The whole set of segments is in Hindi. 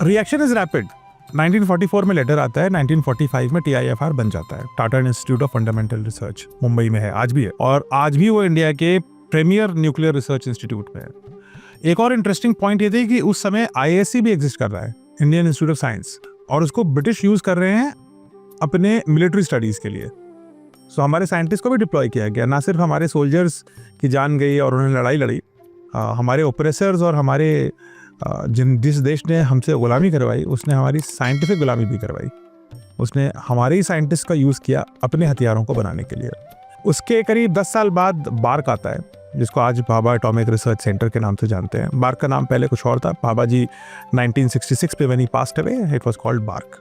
Reaction is rapid. 1944 में लेटर आता है, 1945 में TIFR बन जाता है, Tata institute of fundamental research, Mumbai में है, आज भी है, और आज भी वो इंडिया के प्रीमियर न्यूक्लियर रिसर्च इंस्टीट्यूट में है। एक और इंटरेस्टिंग पॉइंट ये थी कि उस समय IISc भी एग्जिस्ट कर रहा है, इंडियन इंस्टीट्यूट ऑफ साइंस, और उसको ब्रिटिश यूज कर रहे हैं अपने मिलिट्री स्टडीज के लिए। सो हमारे साइंटिस्ट को भी डिप्लॉय किया गया, ना सिर्फ हमारे सोल्जर्स की जान गई और उन्होंने लड़ाई लड़ी, हमारे ओप्रेसर्स और हमारे जिस देश ने हमसे गुलामी करवाई, उसने हमारी साइंटिफिक गुलामी भी करवाई। उसने हमारे ही साइंटिस्ट का यूज़ किया अपने हथियारों को बनाने के लिए। उसके करीब 10 साल बाद बार्क आता है, जिसको आज भाभा एटॉमिक रिसर्च सेंटर के नाम से जानते हैं। बार्क का नाम पहले कुछ और था, भाभा जी 1966 पे when he passed away it was called BARC.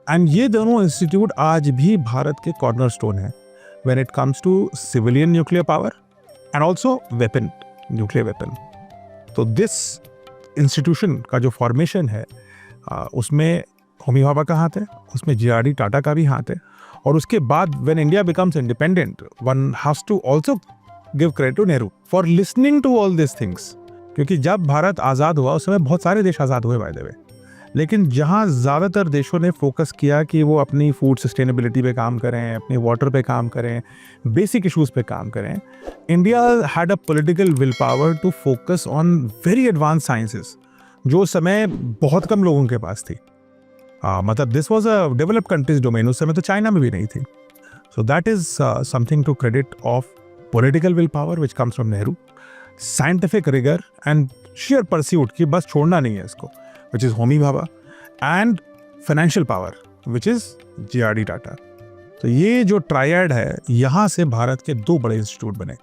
And ये दोनों इंस्टीट्यूट आज भी भारत के कॉर्नरस्टोन है when it comes to civilian nuclear power and also weapon, nuclear weapon. तो दिस इंस्टीट्यूशन का जो फॉर्मेशन है उसमें होमी भाभा का हाथ है, उसमें JRD टाटा का भी हाथ है, और उसके बाद when India becomes independent one has to also give credit to Nehru for listening to all this things. क्योंकि जब भारत आज़ाद हुआ उस समय बहुत सारे देश आज़ाद हुए बाय द वे, लेकिन जहाँ ज़्यादातर देशों ने फोकस किया कि वो अपनी फूड सस्टेनेबिलिटी पे काम करें, अपने वाटर पे काम करें, बेसिक इश्यूज़ पे काम करें, India had a political will power to focus on very advance sciences, जो समय बहुत कम लोगों के पास थी। मतलब this was a developed countries domain, उस समय तो चाइना में भी नहीं थी। So that is something to credit of political will power which comes from Nehru, scientific rigour and sheer pursuit कि बस छोड़ना नहीं है इसको, which is Homi Bhabha, and financial power, which is JRD Tata. तो ये जो ट्रायड है, यहाँ से भारत के 2 बड़े इंस्टीट्यूट बने।